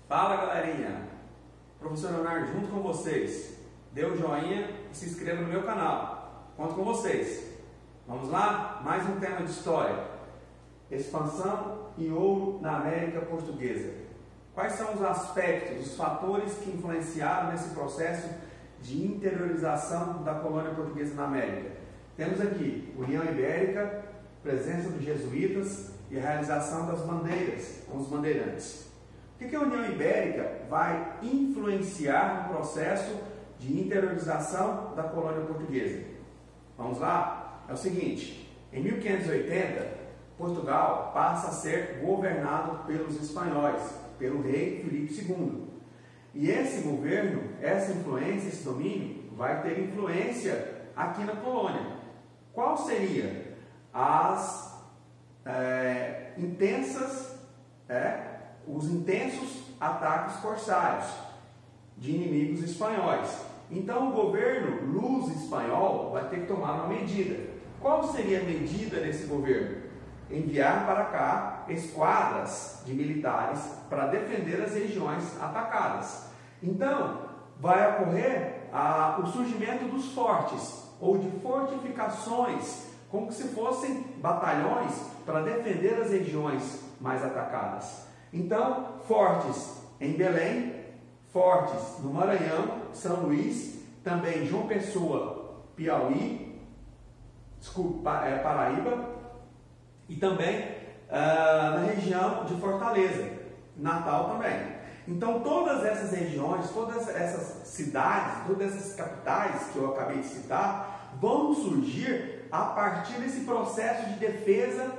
Fala galerinha, professor Leonardo junto com vocês. Dê o joinha e se inscreva no meu canal. Conto com vocês. Vamos lá? Mais um tema de história. Expansão e ouro na América Portuguesa. Quais são os aspectos, os fatores que influenciaram nesse processo de interiorização da colônia portuguesa na América? Temos aqui União Ibérica, presença dos jesuítas e a realização das bandeiras com os bandeirantes. O que a União Ibérica vai influenciar no processo de interiorização da colônia portuguesa? Vamos lá? É o seguinte, em 1580, Portugal passa a ser governado pelos espanhóis, pelo rei Filipe II. E esse governo, essa influência, esse domínio, vai ter influência aqui na colônia. Qual seria os intensos ataques corsários de inimigos espanhóis? Então o governo luso-espanhol vai ter que tomar uma medida. Qual seria a medida desse governo? Enviar para cá esquadras de militares para defender as regiões atacadas. Então vai ocorrer o surgimento dos fortes, ou de fortificações, como se fossem batalhões para defender as regiões mais atacadas. Então, fortes em Belém, fortes no Maranhão, São Luís, também João Pessoa, Piauí, Paraíba, e também na região de Fortaleza, Natal também. Então, todas essas regiões, todas essas cidades, todas essas capitais que eu acabei de citar, vão surgir a partir desse processo de defesa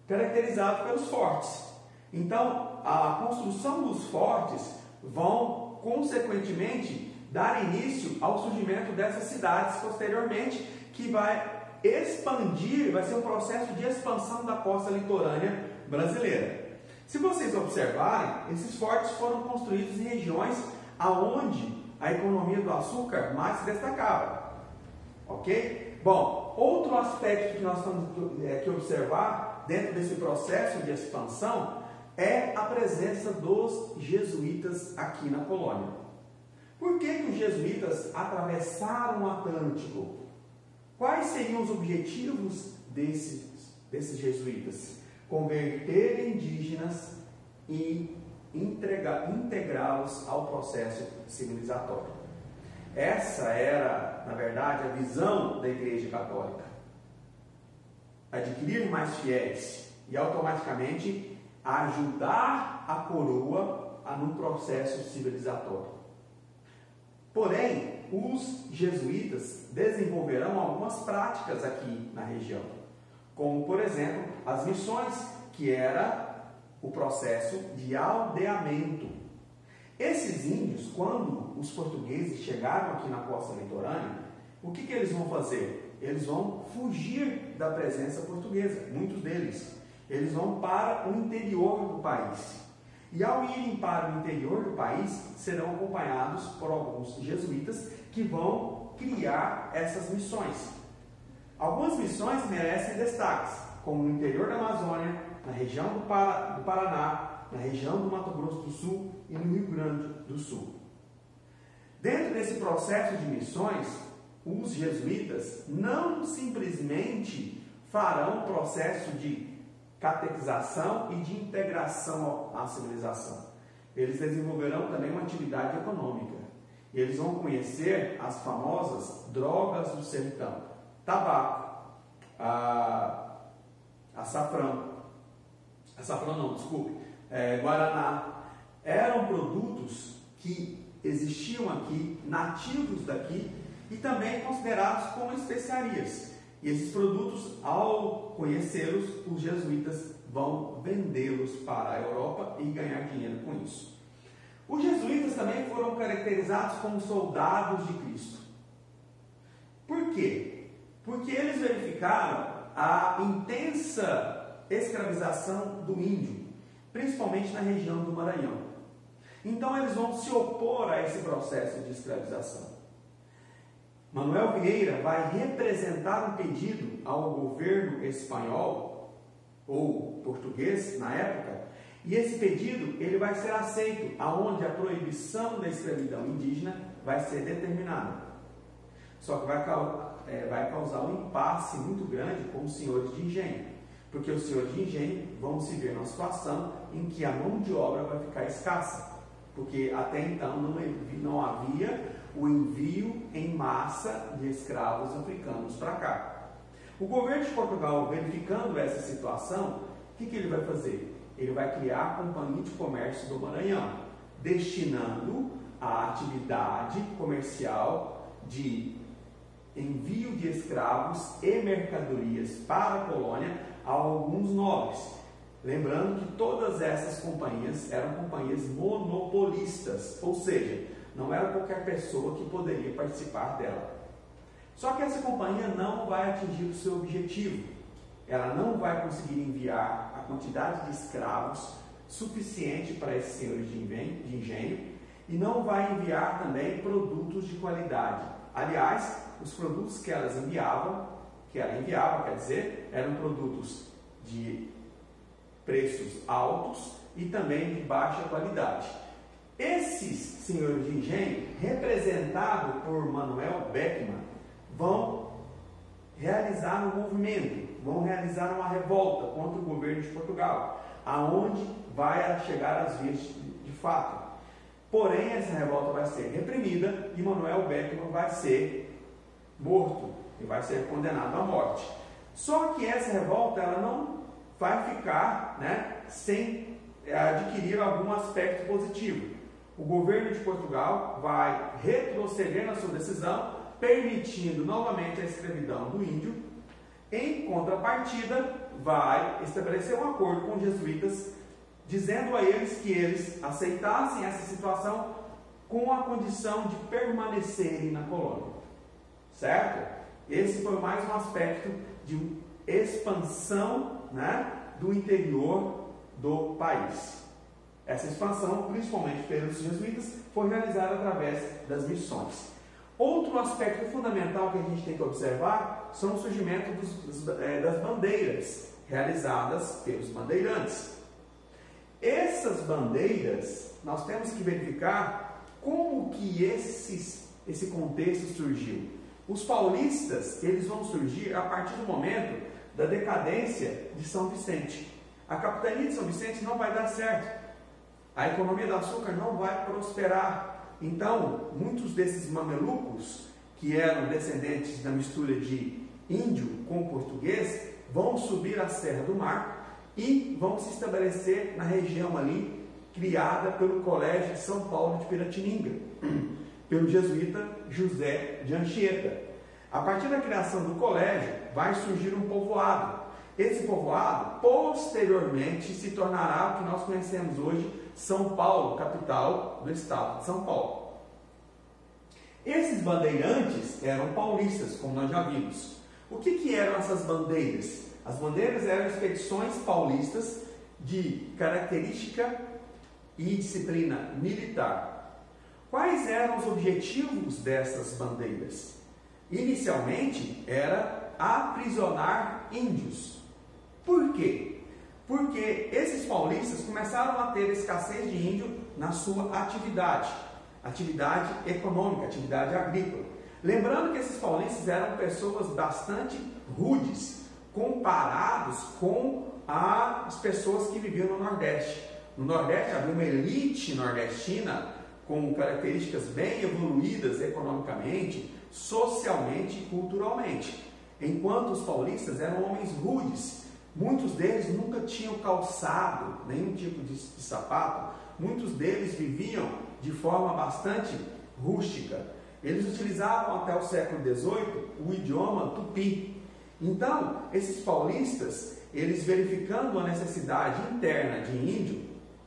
caracterizado pelos fortes. Então, a construção dos fortes vão, consequentemente, dar início ao surgimento dessas cidades posteriormente, que vai expandir, vai ser um processo de expansão da costa litorânea brasileira. Se vocês observarem, esses fortes foram construídos em regiões aonde a economia do açúcar mais se destacava. Ok? Bom, outro aspecto que nós temos que observar dentro desse processo de expansão é a presença dos jesuítas aqui na colônia. Por que os jesuítas atravessaram o Atlântico? Quais seriam os objetivos desses jesuítas? Converter indígenas e integrá-los ao processo civilizatório. Essa era, na verdade, a visão da Igreja Católica. Adquirir mais fiéis e automaticamente ajudar a coroa num processo civilizatório. Porém, os jesuítas desenvolverão algumas práticas aqui na região, como, por exemplo, as missões, que era o processo de aldeamento. Esses índios, quando os portugueses chegaram aqui na costa litorânea, o que eles vão fazer? Eles vão fugir da presença portuguesa, muitos deles. Eles vão para o interior do país. E ao irem para o interior do país, serão acompanhados por alguns jesuítas que vão criar essas missões. Algumas missões merecem destaques, como no interior da Amazônia, na região do Paraná, na região do Mato Grosso do Sul e no Rio Grande do Sul. Dentro desse processo de missões, os jesuítas não simplesmente farão um processo de catequização e de integração à civilização. Eles desenvolverão também uma atividade econômica. Eles vão conhecer as famosas drogas do sertão: tabaco, guaraná. Eram produtos que existiam aqui, nativos daqui, e também considerados como especiarias. E esses produtos, ao conhecê-los, os jesuítas vão vendê-los para a Europa e ganhar dinheiro com isso. Os jesuítas também foram caracterizados como soldados de Cristo. Por quê? Porque eles verificaram a intensa escravização do índio, principalmente na região do Maranhão. Então eles vão se opor a esse processo de escravização. Manuel Vieira vai representar um pedido ao governo espanhol, ou português na época, E esse pedido ele vai ser aceito, aonde a proibição da escravidão indígena vai ser determinada. Só que vai causar um impasse muito grande com os senhores de engenho, porque os senhores de engenho vão se ver numa situação em que a mão de obra vai ficar escassa, porque até então não havia o envio em massa de escravos africanos para cá. O governo de Portugal, verificando essa situação, o que ele vai fazer? Ele vai criar a Companhia de Comércio do Maranhão, destinando a atividade comercial de envio de escravos e mercadorias para a colônia a alguns nobres. Lembrando que todas essas companhias eram companhias monopolistas, ou seja, não era qualquer pessoa que poderia participar dela. Só que essa companhia não vai atingir o seu objetivo. Ela não vai conseguir enviar a quantidade de escravos suficiente para esses senhores de engenho e não vai enviar também produtos de qualidade. Aliás, os produtos que ela enviava, quer dizer, eram produtos de preços altos e também de baixa qualidade. Esses senhores de engenho, representados por Manuel Beckman, vão realizar um movimento, vão realizar uma revolta contra o governo de Portugal, aonde vai chegar às vias de fato. Porém, essa revolta vai ser reprimida e Manuel Beckman vai ser morto e vai ser condenado à morte. Só que essa revolta ela não vai ficar, sem adquirir algum aspecto positivo. O governo de Portugal vai retroceder na sua decisão, permitindo novamente a escravidão do índio. Em contrapartida, vai estabelecer um acordo com os jesuítas, dizendo a eles que eles aceitassem essa situação com a condição de permanecerem na colônia. Certo? Esse foi mais um aspecto de expansão, do interior do país. Essa expansão, principalmente pelos jesuítas, foi realizada através das missões. Outro aspecto fundamental que a gente tem que observar são o surgimento das bandeiras realizadas pelos bandeirantes. Essas bandeiras, nós temos que verificar como que esse contexto surgiu. Os paulistas, eles vão surgir a partir do momento da decadência de São Vicente. A capitania de São Vicente não vai dar certo. A economia do açúcar não vai prosperar. Então, muitos desses mamelucos, que eram descendentes da mistura de índio com português, vão subir a Serra do Mar e vão se estabelecer na região ali, criada pelo Colégio de São Paulo de Piratininga, pelo jesuíta José de Anchieta. A partir da criação do colégio, vai surgir um povoado. Esse povoado, posteriormente, se tornará o que nós conhecemos hoje, São Paulo, capital do estado de São Paulo. Esses bandeirantes eram paulistas, como nós já vimos. O que eram essas bandeiras? As bandeiras eram expedições paulistas de característica e disciplina militar. Quais eram os objetivos dessas bandeiras? Inicialmente, era aprisionar índios. Por quê? Porque esses paulistas começaram a ter escassez de índio na sua atividade econômica, atividade agrícola. Lembrando que esses paulistas eram pessoas bastante rudes, comparados com as pessoas que viviam no Nordeste. No Nordeste havia uma elite nordestina com características bem evoluídas economicamente, socialmente e culturalmente, enquanto os paulistas eram homens rudes. Muitos deles nunca tinham calçado nenhum tipo de sapato, muitos deles viviam de forma bastante rústica. Eles utilizavam até o século XVIII o idioma tupi. Então, esses paulistas, eles verificando a necessidade interna de índio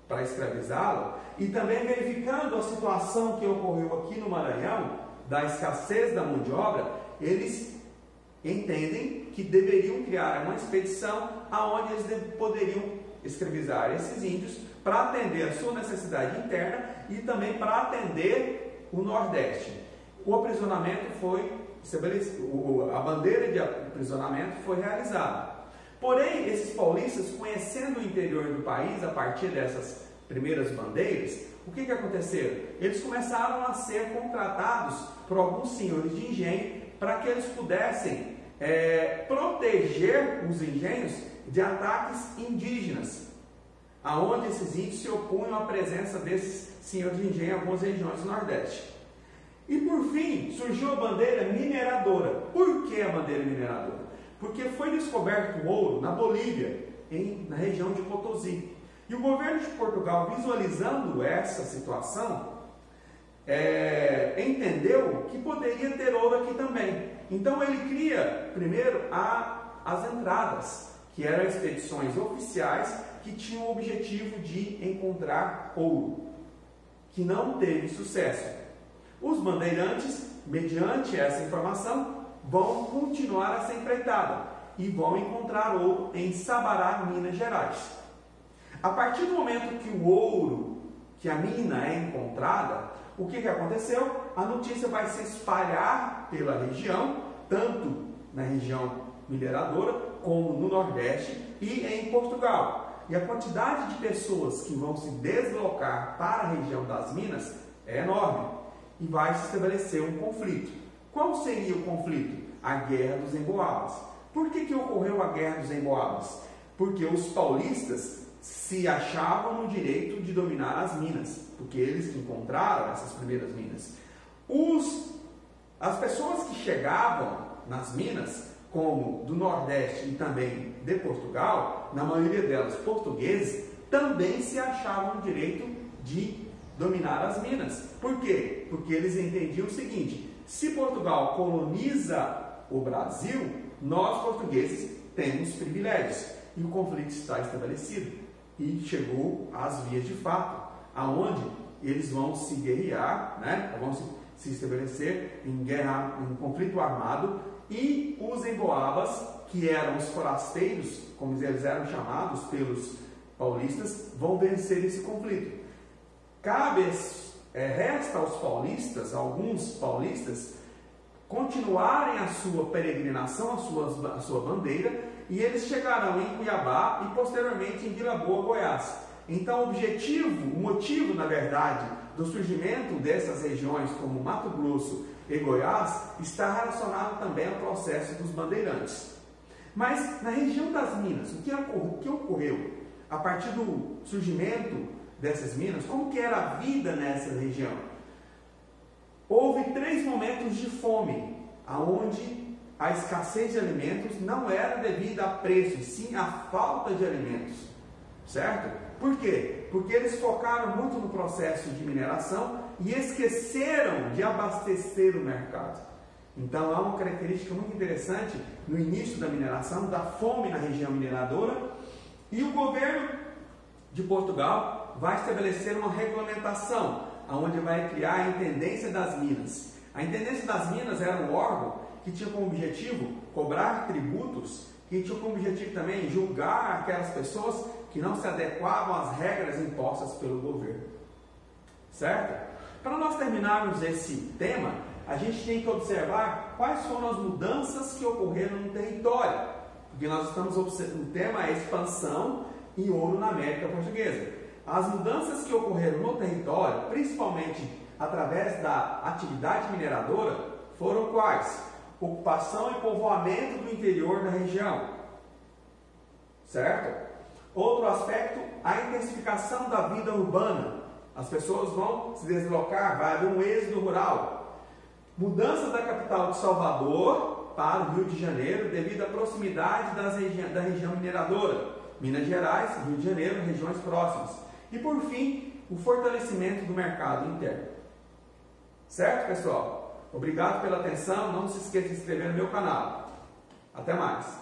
para escravizá-lo e também verificando a situação que ocorreu aqui no Maranhão, da escassez da mão de obra, eles entendem que deveriam criar uma expedição aonde eles poderiam escravizar esses índios para atender a sua necessidade interna e também para atender o Nordeste. O aprisionamento foi estabelecido, a bandeira de aprisionamento foi realizada. Porém, esses paulistas, conhecendo o interior do país a partir dessas primeiras bandeiras, o que aconteceu? Eles começaram a ser contratados por alguns senhores de engenho para que eles pudessem proteger os engenhos de ataques indígenas, aonde esses índios se opunham à presença desses senhores de engenho em algumas regiões do Nordeste. E por fim, surgiu a bandeira mineradora. Por que a bandeira mineradora? Porque foi descoberto ouro na Bolívia, na região de Potosí. E o governo de Portugal, visualizando essa situação, entendeu que poderia ter ouro aqui também. Então ele cria primeiro as entradas, que eram expedições oficiais que tinham o objetivo de encontrar ouro, que não teve sucesso. Os bandeirantes, mediante essa informação, vão continuar essa empreitada e vão encontrar ouro em Sabará, Minas Gerais. A partir do momento que o ouro, que a mina é encontrada, o que aconteceu? A notícia vai se espalhar pela região, tanto na região mineradora, como no Nordeste e em Portugal. E a quantidade de pessoas que vão se deslocar para a região das minas é enorme. E vai se estabelecer um conflito. Qual seria o conflito? A Guerra dos Emboabas. Por que ocorreu a Guerra dos Emboabas? Porque os paulistas se achavam no direito de dominar as minas, porque eles encontraram essas primeiras minas. As pessoas que chegavam nas minas, como do Nordeste e também de Portugal, na maioria delas portugueses, também se achavam no direito de dominar as minas. Por quê? Porque eles entendiam o seguinte: se Portugal coloniza o Brasil, nós portugueses temos privilégios. E o conflito está estabelecido. E chegou às vias de fato, aonde eles vão se guerrear, vão se estabelecer em conflito armado, e os emboabas, que eram os forasteiros, como eles eram chamados pelos paulistas, vão vencer esse conflito. Resta aos paulistas, alguns paulistas, continuarem a sua peregrinação, a sua bandeira, e eles chegarão em Cuiabá e posteriormente em Vila Boa, Goiás. Então o motivo, na verdade, do surgimento dessas regiões como Mato Grosso e Goiás está relacionado também ao processo dos bandeirantes. Mas na região das minas, o que ocorreu a partir do surgimento dessas minas? Como que era a vida nessa região? Houve 3 momentos de fome, aonde a escassez de alimentos não era devida a preço, e sim a falta de alimentos, certo? Por quê? Porque eles focaram muito no processo de mineração e esqueceram de abastecer o mercado. Então há uma característica muito interessante no início da mineração, da fome na região mineradora, e o governo de Portugal vai estabelecer uma regulamentação, onde vai criar a Intendência das Minas. A Intendência das Minas era um órgão que tinha como objetivo cobrar tributos, que tinha como objetivo também julgar aquelas pessoas que não se adequavam às regras impostas pelo governo. Certo? Para nós terminarmos esse tema, a gente tem que observar quais foram as mudanças que ocorreram no território, porque nós estamos observando, o tema é expansão e ouro na América Portuguesa. As mudanças que ocorreram no território, principalmente através da atividade mineradora, foram quais? Ocupação e povoamento do interior da região, certo? Outro aspecto, a intensificação da vida urbana. As pessoas vão se deslocar, vai haver um êxodo rural. Mudança da capital de Salvador para o Rio de Janeiro devido à proximidade da região mineradora. Minas Gerais, Rio de Janeiro, regiões próximas. E por fim, o fortalecimento do mercado interno. Certo, pessoal? Obrigado pela atenção. Não se esqueça de se inscrever no meu canal. Até mais.